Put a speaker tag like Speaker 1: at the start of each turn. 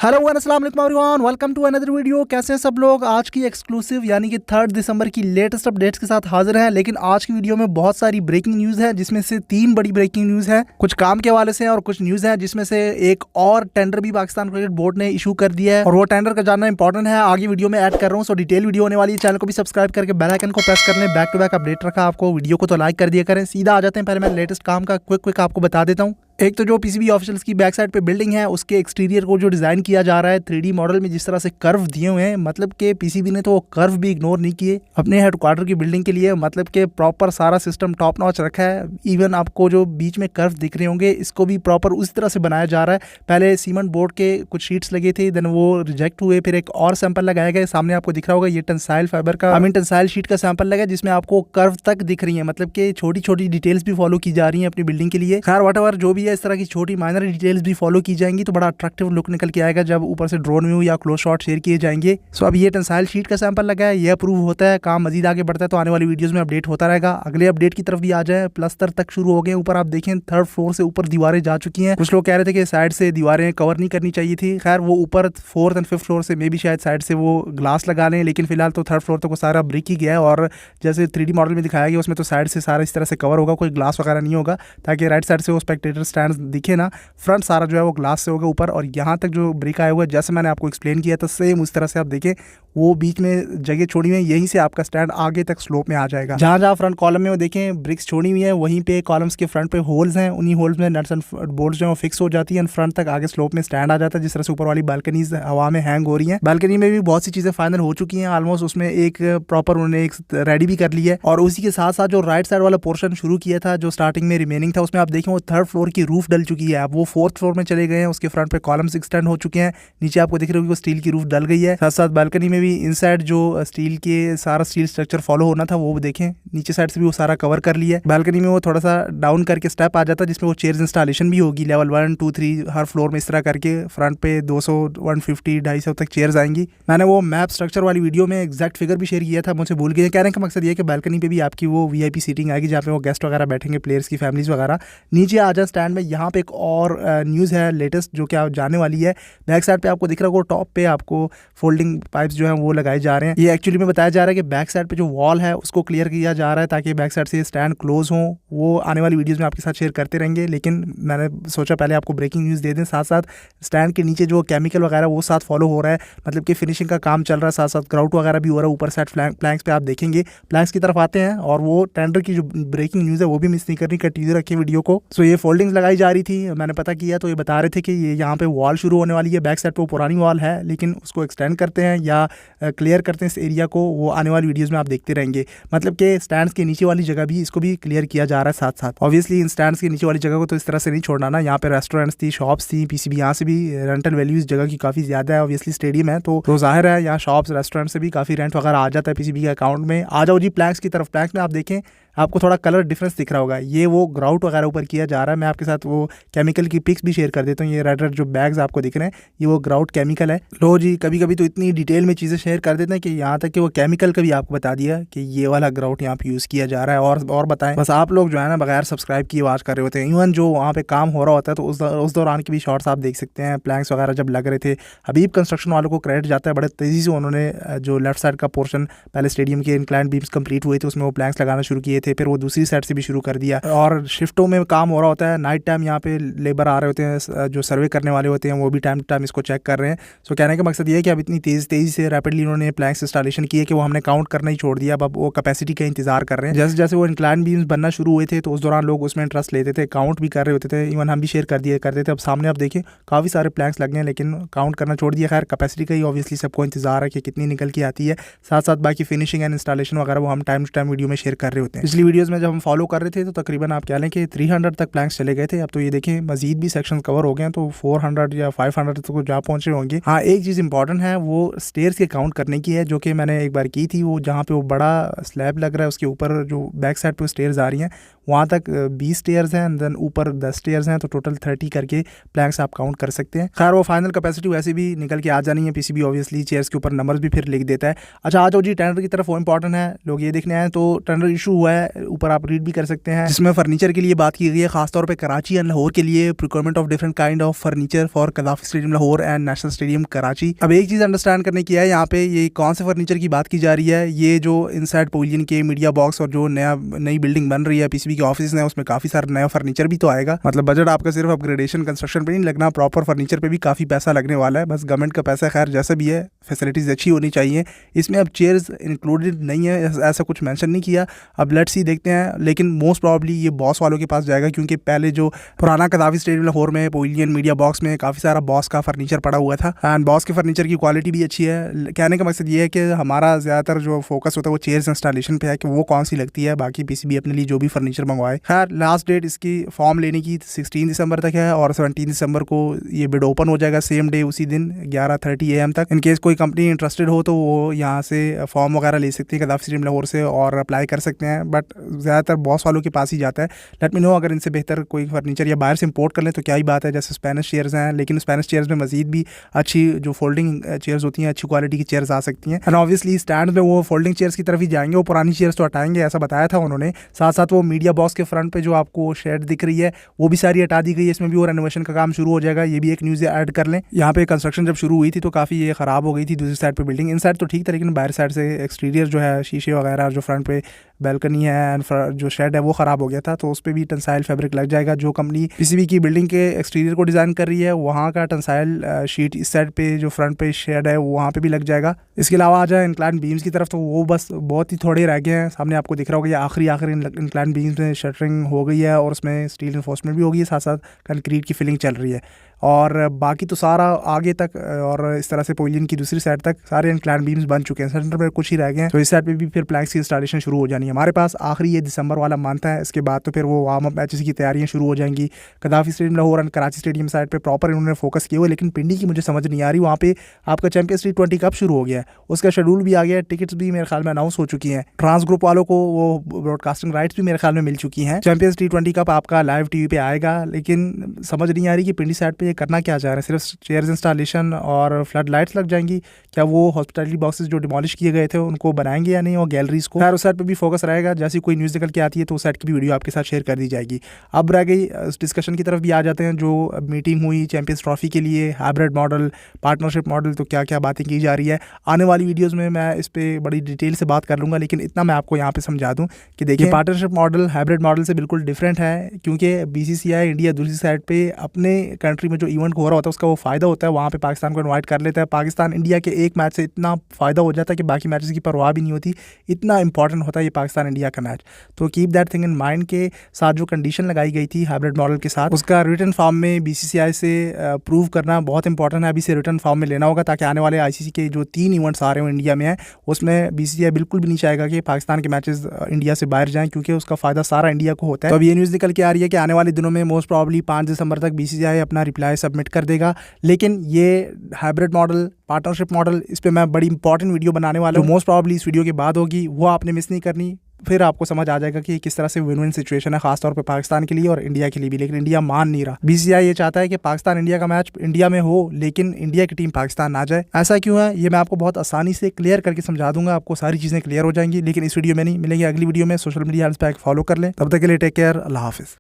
Speaker 1: Hello अस्सलाम वालेकुम everyone, welcome to another video. कैसे हैं सब लोग। आज की एक्सक्लूसिव यानी कि 3 दिसंबर की लेटेस्ट अपडेट्स के साथ हाजिर हैं। लेकिन आज की वीडियो में बहुत सारी ब्रेकिंग न्यूज़ है, जिसमें से 3 बड़ी ब्रेकिंग न्यूज़ है, कुछ काम के हवाले से और कुछ न्यूज़ है जिसमें से एक और टेंडर भी पाकिस्तान क्रिकेट बोर्ड ने इशू कर दिया है और वो टेंडर का जानना इंपॉर्टेंट है। आगे वीडियो में ऐड कर रहा हूँ, सो डिटेल वीडियो होने वाली है। चैनल को भी सब्सक्राइब करके बेल आइकन को प्रेस कर लें। बैक टू बैक अपडेट रखा आपको, वीडियो को तो लाइक कर दिया करें। सीधा आ जाते हैं, पहले मैं लेटेस्ट काम का क्विक आपको बता देता हूँ। एक तो जो पीसीबी ऑफिशियल्स की बैक साइड पे बिल्डिंग है, उसके एक्सटीरियर को जो डिज़ाइन किया जा रहा है 3D मॉडल में, जिस तरह से कर्व दिए हुए हैं, मतलब कि पीसीबी ने तो वो कर्व भी इग्नोर नहीं किए अपने हेडक्वार्टर की बिल्डिंग के लिए। मतलब कि प्रॉपर सारा सिस्टम टॉप नॉच रखा है। इवन आपको जो बीच में कर्व दिख रहे होंगे, इसको भी प्रॉपर उस तरह से बनाया जा रहा है। पहले सीमेंट बोर्ड के कुछ शीट्स लगे थे, देन वो रिजेक्ट हुए, फिर एक और सैंपल लगाया गया। सामने आपको दिख रहा होगा ये टेंसाइल फाइबर का टेंसाइल शीट का सैंपल लगा, जिसमें आपको कर्व तक दिख रही है। मतलब कि छोटी छोटी डिटेल्स भी फॉलो की जा रही है अपनी बिल्डिंग के लिए। खैर वट एवर जो भी है, इस तरह की छोटी माइनर डिटेल्स भी फॉलो की जाएंगी तो बड़ा अट्रैक्टिव लुक निकल के आएगा जब ऊपर से ड्रोन व्यू या क्लोज शॉट शेयर किए जाएंगे। सो अब ये टेंसाइल शीट का सैंपल लगा है, ये अप्रूव होता है, काम मजीद आगे बढ़ता है तो आने वाली वीडियोस में अपडेट होता रहेगा। अगले अपडेट की तरफ भी आ जाए, प्लस्तर तक शुरू हो गए। ऊपर आप देखें 3rd फ्लोर से ऊपर दीवारें जा चुकी हैं। कुछ लोग कह रहे थे कि साइड से दीवारें कवर नहीं करनी चाहिए थी। खैर वो ऊपर 4th एंड 5th फ्लोर से मे भी शायद साइड से वो ग्लास लगा लें, लेकिन फिलहाल तो 3rd फ्लोर तक वो सारा ब्रिक ही गया है। और जैसे 3D मॉडल में दिखाया गया, उसमें तो साइड से सारा इस तरह से कवर होगा, कोई ग्लास वगैरह नहीं होगा, ताकि राइट साइड से वो स्पेक्टेटर स्टैंड दिखे ना। फ्रंट सारा जो है वो ग्लास से होगा ऊपर, और यहाँ तक जो ब्रिक आया हुआ है, जैसे मैंने आपको एक्सप्लेन किया था सेम उस तरह से आप देखें वो बीच में जगह छोड़ी हुई है, यहीं से आपका स्टैंड आगे तक स्लोप में आ जाएगा। जहाँ जहाँ फ्रंट कॉलम में वो देखें ब्रिक्स छोड़ी हुई है, वहीं पे कॉलम्स के फ्रंट पे होल्स हैं, उन्हीं होल्स में नट्स एंड बोल्ट्स जो है फिक्स हो जाती है, फ्रंट तक आगे स्लोप में स्टैंड आ जाता है। जिस तरह से ऊपर वाली बालकनीज हवा में हैंग हो रही है, बालकनी में भी बहुत सी चीजें फाइनल हो चुकी हैं ऑलमोस्ट। उसमें एक प्रॉपर उन्होंने एक रेडी भी कर ली है। और उसी के साथ साथ जो राइट साइड वाला पोर्शन शुरू किया था, जो स्टार्टिंग में रिमेनिंग था, उसमें आप देखें वो 3rd फ्लोर की रूफ डल चुकी है। अब वो 4th फ्लोर में चले गए हैं, उसके फ्रंट पे कॉलम्स एक्सटेंड हो चुके हैं। नीचे आपको दिख रही होगी वो स्टील की रूफ डल गई है। साथ साथ बालकनी में भी इनसाइड जो स्टील के सारा स्टील स्ट्रक्चर फॉलो होना था वो देखें, नीचे साइड से भी वो सारा कवर कर लिया है। बालकनी में वो थोड़ा सा डाउन करके स्टेप आ जाता है, जिसमें वो चेयर्स इंस्टॉलेशन भी होगी लेवल 1 2 3 हर फ्लोर में। इस तरह करके फ्रंट पे 200 150 250 तक चेयर्स आएंगी। मैंने वो मैप स्ट्रक्चर वाली वीडियो में एग्जैक्ट फिगर भी शेयर किया था, मुझे भूल गए। कहने का मकसद ये है कि बालकनी पे भी आपकी वो VIP सीटिंग आएगी, जहाँ पे वो गेस्ट वगैरह बैठेंगे, प्लेयर्स की फैमिलीज वगैरह। नीचे आ जाए स्टैंड में, यहाँ पे एक और न्यूज़ है लेटेस्ट जो कि आप जाने वाली है। बैक साइड पे आपको दिख रहा होगा टॉप पे आपको फोल्डिंग पाइप्स जो हैं वो लगाए जा रहे हैं। ये एक्चुअली में बताया जा रहा है कि बैक साइड पे जो वॉल है उसको क्लियर किया जा रहा है, ताकि बैक साइड से स्टैंड क्लोज हो। वो आने वाली वीडियोस में आपके साथ शेयर करते रहेंगे, लेकिन मैंने सोचा पहले आपको ब्रेकिंग न्यूज़ दे दें। साथ साथ स्टैंड के नीचे जो केमिकल वगैरह वो साथ फॉलो हो रहा है, मतलब कि फिनिशिंग का काम चल रहा है, साथ साथ ग्राउट वगैरह भी हो रहा है। ऊपर साइड प्लैंक्स पे आप देखेंगे, प्लैंक्स की तरफ आते हैं, और वो टेंडर की जो ब्रेकिंग न्यूज़ है वो भी मिस नहीं करनी, कंटिन्यू रखिए वीडियो को। सो ये फोल्डिंग्स लगाई जा रही थी, मैंने पता किया तो ये बता रहे थे कि ये यहाँ पे वॉल शुरू होने वाली है। बैक साइड पे वो पुरानी वॉल है, लेकिन उसको एक्सटेंड करते हैं या क्लियर करते हैं इस एरिया को, वो आने वाली वीडियोस में आप देखते रहेंगे। मतलब कि स्टैंड्स के नीचे वाली जगह भी इसको भी क्लियर किया जा रहा है साथ साथ। ऑब्वियसली इन स्टैंड्स के नीचे वाली जगह को तो इस तरह से नहीं छोड़ना ना। यहाँ पे रेस्टोरेंट्स थी, शॉप्स थी, पीसीबी यहाँ से भी रेंटल वैल्यू इस जगह की काफ़ी ज़्यादा है। ऑब्वियसली स्टेडियम है तो जाहिर है यहाँ शॉप्स रेस्टोरेंट से भी काफ़ी रेंट वगैरह आ जाता है पीसीबी के अकाउंट में। आ जाओ जी प्लैंक्स की तरफ। प्लैंक्स में आप देखें, आपको थोड़ा कलर डिफरेंस दिख रहा होगा, ये वो ग्राउट वगैरह ऊपर किया जा रहा है। मैं आपके साथ वो केमिकल की पिक्स भी शेयर कर देता हूँ। ये रेड जो बैग्स आपको दिख रहे हैं, ये वो ग्राउट केमिकल है। लो जी, कभी कभी तो इतनी डिटेल में चीज़ें शेयर कर देते हैं कि यहाँ तक कि वो केमिकल का भी आपको बता दिया कि ये वाला ग्राउट यहाँ पे यूज़ किया जा रहा है। और बताएं, बस आप लोग जो है ना बगैर सब्सक्राइब किए वाच कर रहे होते हैं। इवन जो वहाँ पे काम हो रहा होता है तो उस दौरान की भी शॉर्ट्स आप देख सकते हैं। प्लैंक्स वगैरह जब लग रहे थे, हबीब कंस्ट्रक्शन वालों को क्रेडिट जाता है, बड़े तेज़ी से उन्होंने जो लेफ्ट साइड का पोर्शन पहले स्टेडियम के इंक्लाइंड बीम्स कंप्लीट हुए थे, उसमें वो प्लैंक्स लगाना शुरू किए थे। फिर वो दूसरी साइड से भी शुरू कर दिया, और शिफ्टों में काम हो रहा होता है। नाइट टाइम यहाँ पे लेबर आ रहे होते हैं, जो सर्वे करने वाले होते हैं वो भी टाइम टू टाइम इसको चेक कर रहे हैं। सो कहने का मकसद ये है कि अब इतनी तेज़ी से रैपिडली उन्होंने प्लैंक्स इंस्टॉलेशन किए कि वो हमने काउंट करना ही छोड़ दिया। अब वो कैपेसिटी का इंतजार कर रहे हैं। जैसे जैसे वो इंक्लाइन बीम्स बनना शुरू हुए थे तो उस दौरान लोग उसमें इंटरेस्ट लेते थे, काउंट भी कर रहे होते थे। इवन हम भी शेयर कर दिया करते थे। अब सामने आप देखिए काफ़ी सारे प्लैंक्स लग गए हैं, लेकिन काउंट करना छोड़ दिया। खैर कैपेसिटी का ही ऑब्वियसली सबको इंतजार है कि कितनी निकल के आती है। साथ साथ बाकी फिनिशिंग एंड इंस्टॉलेशन वगैरह वो हम टाइम टू टाइम वीडियो में शेयर कर रहे होते हैं। पिछली वीडियोज़ में जब हम फॉलो कर रहे थे तो तकरीबन आप कह लें कि 300 तक प्लैंक्स चले गए थे। अब तो ये देखें मजीद भी सेक्शन कवर हो गए हैं, तो 400 या 500 तक जा पहुंचे होंगे। हाँ, एक चीज़ इंपॉर्टेंट है वो स्टेयर्स के काउंट करने की है, जो कि मैंने एक बार की थी। वो जहाँ पे वो बड़ा स्लैब लग रहा है, उसके ऊपर जो बैक साइड पे स्टेयर्स आ रही हैं, वहाँ तक 20 स्टेयर्स हैं, एंड देन ऊपर 10 स्टेयर्स हैं, तो टोटल 30 करके प्लैंक्स आप काउंट कर सकते हैं। खैर वो फाइनल कैपेसिटी वैसे भी निकल के आ जानी है। पीसीबी ऑब्वियसली चेयर्स के ऊपर नंबर्स भी फिर लिख देता है। अच्छा आ जाओ जी टेंडर की तरफ, वो इंपॉर्टेंट है। लोग ये देखने आए तो टेंडर इशू हुआ है है, ऊपर आप रीड भी कर सकते हैं, जिसमें फर्नीचर के लिए बात की गई है, खासतौर पे कराची एंड लाहौर के लिए procurement of different kind of furniture for Gaddafi stadium Lahore and national stadium Karachi. अब एक चीज़ अंडरस्टैंड करने की है यहाँ पे, ये कौन से फर्नीचर की बात की जा रही है। ये जो इनसाइड पवेलियन के मीडिया बॉक्स और जो नई बिल्डिंग बन रही है पीसीबी के ऑफिस है, उसमें काफ़ी सारा नया फर्नीचर भी तो आएगा। मतलब बजट आपका सिर्फ अपग्रेडेशन कंस्ट्रक्शन पे नहीं लगना, प्रॉपर फर्नीचर पे भी काफ़ी पैसा लगने वाला है। बस गवर्नमेंट का पैसा खैर जैसा भी है, फैसिलिटीज़ अच्छी होनी चाहिए। इसमें अब चेयर्स इंक्लूडेड नहीं है, ऐसा कुछ मेंशन नहीं किया। अब लेट्स सी देखते हैं, लेकिन मोस्ट प्रॉब्ली ये बॉस वालों के पास जाएगा, क्योंकि पहले जो पुराना कदाफी स्टेडियम लाहौर में पवेलियन मीडिया बॉक्स में काफ़ी सारा बॉस का फर्नीचर पड़ा हुआ था एंड बॉस के फर्नीचर की क्वालिटी भी अच्छी है। कहने का मकसद ये है कि हमारा ज़्यादातर जो फोकस होता है वो चेयर्स इंस्टॉलेशन पे है कि वो कौन सी लगती है, बाकी पीसीबी अपने लिए जो भी फर्नीचर मंगवाए। खैर लास्ट डेट इसकी फॉर्म लेने की 16 दिसंबर तक है और 17 दिसंबर को ये बिड ओपन हो जाएगा, सेम डे उसी दिन 11:30 AM तक। इनकेस कोई कंपनी इंटरेस्टेड हो तो वो यहाँ से फॉर्म वगैरह ले सकती है कदाफी स्टेडियम लाहौर से और अप्लाई कर सकते हैं, बट ज़्यादातर बॉस वालों के पास ही जाता है। लेट मी नो अगर इनसे बेहतर कोई फर्नीचर या बाहर से इंपोर्ट कर लें तो क्या ही बात है, जैसे स्पेनिश चेयर्स हैं, लेकिन स्पेनिश चेयर्स में मजीद भी अच्छी जो फोल्डिंग चेयर्स होती हैं, अच्छी क्वालिटी की चेयर्स आ सकती हैं। एंड ऑब्वियसली स्टैंड में वो फोल्डिंग चेयर्स की तरफ ही जाएंगे, वो पुरानी चेयर्स तो हटाएंगे ऐसा बताया था उन्होंने। साथ साथ वो मीडिया बॉक्स के फ्रंट पे जो आपको शेड दिख रही है वो भी सारी हटा दी गई है, इसमें भी वो रेनोवेशन का काम शुरू हो जाएगा। ये भी एक न्यूज़ ऐड कर लें। यहाँ पे कंस्ट्रक्शन जब शुरू हुई थी तो काफ़ी ये ख़राब हो गई थी दूसरी साइड पे बिल्डिंग, इन साइड तो ठीक था लेकिन बाहर साइड से एक्सटीरियर जो है शीशे वगैरह जो फ्रंट पे बैल्कनी है एंड जो शेड है वो ख़राब हो गया था, तो उस पर भी टेंसाइल फैब्रिक लग जाएगा। जो कंपनी पीसीबी की बिल्डिंग के एक्सटीरियर को डिज़ाइन कर रही है वहाँ का टेंसाइल शीट इस साइड पे जो फ्रंट पे शेड है वहाँ पे भी लग जाएगा। इसके अलावा आ जाए इंक्लाइन बीम्स की तरफ तो वो बस बहुत ही थोड़े रह गए हैं। सामने आपको दिख रहा होगा ये आखिरी इंक्लाइन बीम्स में शटरिंग हो गई है और उसमें स्टील इन्फोर्समेंट भी हो गई है, साथ साथ कंक्रीट की फिलिंग चल रही है और बाकी तो सारा आगे तक और इस तरह से पवेलियन की दूसरी साइड तक सारे इंक्लाइन बीम्स बन चुके हैं, सेंटर में कुछ ही रह गए हैं। तो इस साइड पे भी फिर प्लैंक्स की इंस्टॉलेशन शुरू हो जानी है। हमारे पास आखिरी ये दिसंबर वाला मंथ है, इसके बाद तो फिर वो वार्म अप मैचेस की तैयारियां शुरू हो जाएंगी। कदाफी स्टेडियम लाहौर और कराची स्टेडियम साइड पे प्रॉपर इन्होंने फोकस किया हुआ, लेकिन पिंडी की मुझे समझ नहीं आ रही। वहाँ पे आपका चैंपियंस लीग T20 कब शुरू हो गया है, उसका शेड्यूल भी आ गया है, टिकट्स भी मेरे ख्याल में अनाउंस हो चुकी हैं। ट्रांस ग्रुप वालों को वो ब्रॉडकास्टिंग राइट्स भी मेरे ख्याल में मिल चुकी हैं। चैंपियंस T20 कप आपका लाइव टीवी पे आएगा, लेकिन समझ नहीं आ रही कि पिंडी साइड पे ये करना क्या चाह रहे हैं। सिर्फ चेयर्स इंस्टॉलेशन और फ्लड लाइट्स लग जाएंगी क्या, वो हॉस्पिटैलिटी बॉक्सेस जो डिमोलिश किए गए थे उनको बनाएंगे या नहीं, और गैलरीज को। खैर उस साइड पे भी फोकस रहेगा, जैसी कोई न्यूज़ निकल के आती है तो उस साइड की भी वीडियो आपके साथ शेयर कर दी जाएगी। अब रह गई डिस्कशन की तरफ भी आ जाते हैं। जो मीटिंग हुई चैंपियंस ट्रॉफी के लिए, हाइब्रिड मॉडल, पार्टनरशिप मॉडल, तो क्या क्या बातें की जा रही है। आने वाली वीडियोज़ में मैं इस पर बड़ी डिटेल से बात कर लूँगा, लेकिन इतना मैं आपको यहाँ पे समझा दूँ कि देखिए पार्टनरशिप मॉडल हाइब्रिड मॉडल से बिल्कुल डिफरेंट है, क्योंकि BCCI इंडिया दूसरी साइड पे अपने कंट्री में जो इवेंट हो रहा होता है उसका वो फ़ायदा होता है, वहाँ पे पाकिस्तान को इनवाइट कर लेता है। पाकिस्तान इंडिया के एक मैच से इतना फ़ायदा हो जाता है कि बाकी मैचेस की परवाह भी नहीं होती, इतना इंपॉर्टेंट होता है ये पाकिस्तान इंडिया का मैच। तो keep that thing in mind के साथ जो कंडीशन लगाई गई थी हाइब्रिड मॉडल के साथ, उसका रिटन फॉर्म में BCCI से प्रूव करना बहुत इंपॉर्टेंट है। अभी से रिटन फॉर्म में लेना होगा ताकि आने वाले ICC के जो 3 इवेंट्स आ रहे हो इंडिया में है उसमें BCCI बिल्कुल भी नहीं चाहेगा कि पाकिस्तान के मैचेस इंडिया से बाहर जाएं, क्योंकि उसका फ़ायदा सारा इंडिया को होता है। तो अब ये न्यूज़ निकल के आ रही है कि आने वाले दिनों में मोस्ट प्रॉब्ली 5 दिसंबर तक BCCI अपना रिप्लाई सबमिट कर देगा। लेकिन ये हाइब्रिड मॉडल, पार्टनरशिप मॉडल, इस पर मैं बड़ी इंपॉर्टेंट वीडियो बनाने वाला हूँ, मोस्ट प्रॉब्ली इस वीडियो के बाद होगी, वो आपने मिस नहीं करनी। फिर आपको समझ आ जाएगा कि किस तरह से विन विन सिचुएशन है, खासतौर पे पाकिस्तान के लिए और इंडिया के लिए भी। लेकिन इंडिया मान नहीं रहा। BCCI ये चाहता है कि पाकिस्तान इंडिया का मैच इंडिया में हो, लेकिन इंडिया की टीम पाकिस्तान ना जाए। ऐसा क्यों है ये मैं आपको बहुत आसानी से क्लियर करके समझा दूंगा, आपको सारी चीज़ें क्लियर हो जाएंगी। लेकिन इस वीडियो में नहीं मिलेंगी, अगली वीडियो में। सोशल मीडिया हैंड्स पे फॉलो कर लें। तब तक के लिए टेक केयर, अल्लाह हाफिज़।